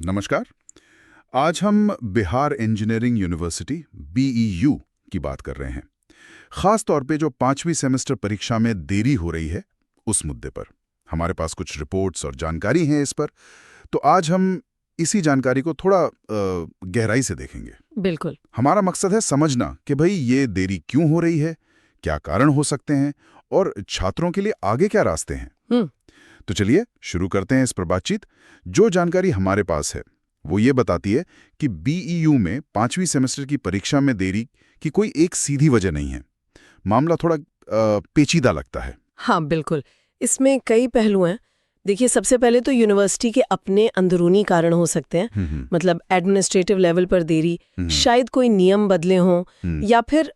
नमस्कार। आज हम बिहार इंजीनियरिंग यूनिवर्सिटी BEU की बात कर रहे हैं, खास तौर पे जो 5वीं सेमेस्टर परीक्षा में देरी हो रही है उस मुद्दे पर। हमारे पास कुछ रिपोर्ट्स और जानकारी हैं इस पर, तो आज हम इसी जानकारी को थोड़ा गहराई से देखेंगे। बिल्कुल। हमारा मकसद है समझना कि भाई ये देरी क्यों हो रही है, क्या कारण हो सकते हैं और छात्रों के लिए आगे क्या रास्ते हैं। तो चलिए शुरू करते हैं इस पर बातचीत। जो जानकारी हमारे पास है वो ये बताती है कि BEU में 5वीं सेमेस्टर की परीक्षा में देरी की कोई एक सीधी वजह नहीं है। मामला थोड़ा पेचीदा लगता है। हाँ बिल्कुल, इसमें कई पहलू हैं। देखिए, सबसे पहले तो यूनिवर्सिटी के अपने अंदरूनी कारण हो सकते हैं। मतलब एडमिनिस्ट्रेटिव लेवल पर देरी, शायद कोई नियम बदले हों, या फिर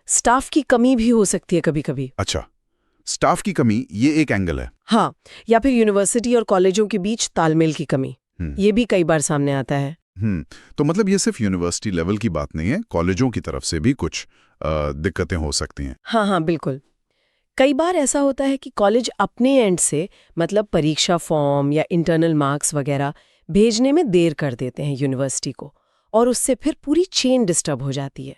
स्टाफ की कमी भी हो सकती है कभी कभी। अच्छा, स्टाफ की कमी, ये एक एंगल है। हाँ, या फिर यूनिवर्सिटी और कॉलेजों के बीच तालमेल की कमी, ये भी कई बार सामने आता है। तो मतलब ये सिर्फ यूनिवर्सिटी लेवल की बात नहीं है, कॉलेजों की तरफ से भी कुछ दिक्कतें हो सकती हैं। हाँ, बिल्कुल। कई बार ऐसा होता है कि कॉलेज अपने एंड से, मतलब परीक्षा फॉर्म या इंटरनल मार्क्स वगैरह भेजने में देर कर देते हैं यूनिवर्सिटी को, और उससे फिर पूरी चेन डिस्टर्ब हो जाती है।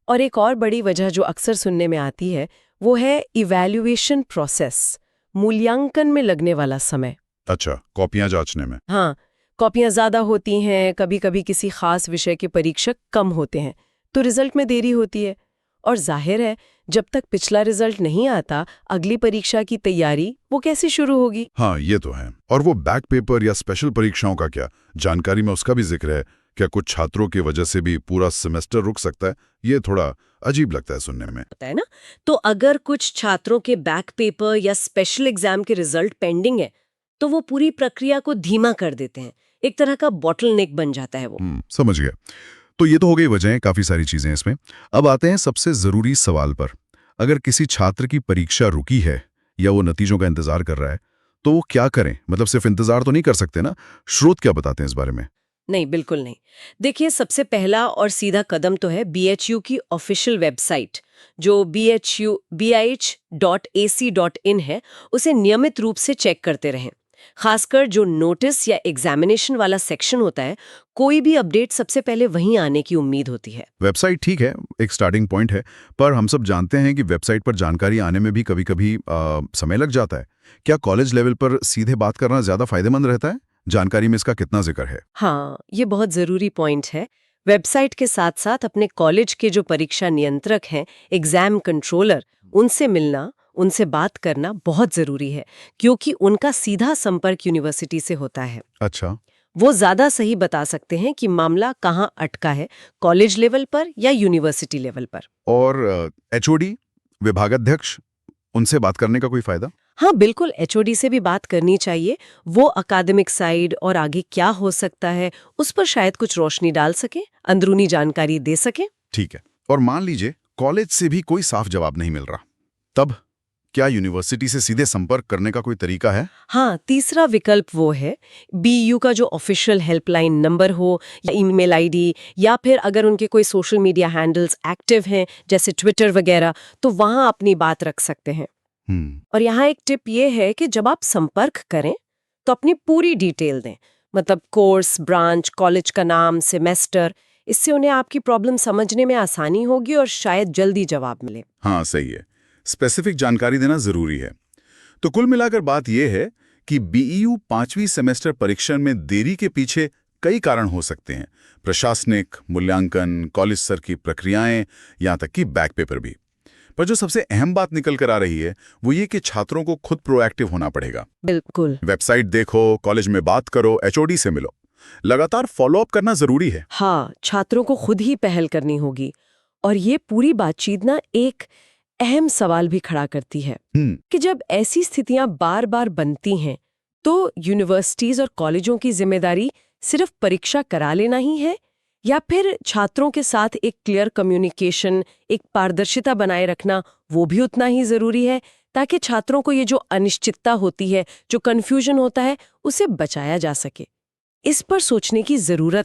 और एक और बड़ी वजह जो अक्सर सुनने में आती है वो है इवैल्यूएशन प्रोसेस, मूल्यांकन में लगने वाला समय। अच्छा, कॉपियां जांचने में। हाँ, कॉपियां ज्यादा होती हैं, कभी कभी किसी खास विषय के परीक्षक कम होते हैं, तो रिजल्ट में देरी होती है। और जाहिर है, जब तक पिछला रिजल्ट नहीं आता, अगली परीक्षा की तैयारी वो कैसे शुरू होगी। हाँ, ये तो है। और वो बैक पेपर या स्पेशल परीक्षाओं का क्या, जानकारी में उसका भी जिक्र है? क्या कुछ छात्रों की वजह से भी पूरा सेमेस्टर रुक सकता है? ये थोड़ा अजीब लगता है सुनने में। होता है ना? तो अगर कुछ छात्रों के बैक पेपर या स्पेशल एग्जाम के रिजल्ट पेंडिंग है, तो वो पूरी प्रक्रिया को धीमा कर देते हैं। एक तरह का बॉटलनेक बन जाता है वो। समझ गया। तो ये तो हो गई वजहें, काफी सारी चीजें इसमें। अब आते हैं सबसे जरूरी सवाल पर। अगर किसी छात्र की परीक्षा रुकी है या वो नतीजों का इंतजार कर रहा है, तो वो क्या करें? मतलब सिर्फ इंतजार तो नहीं कर सकते ना। स्रोत क्या बताते हैं इस बारे में? नहीं, बिल्कुल नहीं। देखिए, सबसे पहला और सीधा कदम तो है BHU की ऑफिशियल वेबसाइट, जो bih.ac.in है, उसे नियमित रूप से चेक करते रहें। खासकर जो नोटिस या एग्जामिनेशन वाला सेक्शन होता है, कोई भी अपडेट सबसे पहले वहीं आने की उम्मीद होती है। वेबसाइट ठीक है, एक स्टार्टिंग पॉइंट है, पर हम सब जानते हैं कि वेबसाइट पर जानकारी आने में भी कभी-कभी समय लग जाता है। क्या कॉलेज लेवल पर सीधे बात करना ज्यादा फायदेमंद रहता है? जानकारी में इसका कितना जिक्र है? हाँ, ये बहुत जरूरी पॉइंट है। वेबसाइट के साथ साथ अपने कॉलेज के जो परीक्षा नियंत्रक हैं, एग्जाम कंट्रोलर, उनसे मिलना, उनसे बात करना बहुत जरूरी है, क्योंकि उनका सीधा संपर्क यूनिवर्सिटी से होता है। अच्छा। वो ज्यादा सही बता सकते हैं कि मामला कहाँ अटका है, कॉलेज लेवल पर या यूनिवर्सिटी लेवल पर। और HOD, विभागाध्यक्ष, उनसे बात करने का कोई फायदा? हाँ बिल्कुल, HOD से भी बात करनी चाहिए। वो अकादमिक साइड और आगे क्या हो सकता है उस पर शायद कुछ रोशनी डाल सके, अंदरूनी जानकारी दे सके। ठीक है। और मान लीजिए कॉलेज से भी कोई साफ जवाब नहीं मिल रहा, तब क्या यूनिवर्सिटी से सीधे संपर्क करने का कोई तरीका है? हाँ, तीसरा विकल्प वो है BU का जो ऑफिशियल हेल्पलाइन नंबर हो, या ईमेल ID, या फिर अगर उनके कोई सोशल मीडिया हैंडल्स एक्टिव हैं जैसे ट्विटर वगैरह, तो वहाँ अपनी बात रख सकते हैं। और यहाँ एक टिप ये है कि जब आप संपर्क करें तो अपनी पूरी डिटेल दें, मतलब कोर्स, ब्रांच, कॉलेज का नाम, सेमेस्टर। इससे उन्हें आपकी प्रॉब्लम समझने में आसानी होगी और शायद जल्दी जवाब मिले। हाँ, सही है। स्पेसिफिक जानकारी देना जरूरी है। तो कुल मिलाकर बात यह है कि BEU 5वीं सेमेस्टर परीक्षा में देरी के पीछे कई कारण हो सकते हैं। प्रशासनिक, मूल्यांकन, कॉलेज स्तर की प्रक्रियाएं, यहाँ तक कि बैक पेपर भी। पर जो सबसे अहम बात निकल कर आ रही है वो ये कि छात्रों को खुद प्रोएक्टिव होना पड़ेगा। बिल्कुल। वेबसाइट देखो, कॉलेज में बात करो, HOD से मिलो, लगातार फॉलोअप करना जरूरी है। हाँ, छात्रों को खुद ही पहल करनी होगी। और ये पूरी बातचीत ना एक अहम सवाल भी खड़ा करती है कि जब ऐसी स्थितियां बार बार बनती हैं, तो यूनिवर्सिटीज और कॉलेजों की जिम्मेदारी सिर्फ परीक्षा करा लेना ही है, या फिर छात्रों के साथ एक क्लियर कम्युनिकेशन, एक पारदर्शिता बनाए रखना वो भी उतना ही जरूरी है, ताकि छात्रों को ये जो अनिश्चितता होती है, जो कन्फ्यूजन होता है, उसे बचाया जा सके। इस पर सोचने की जरूरत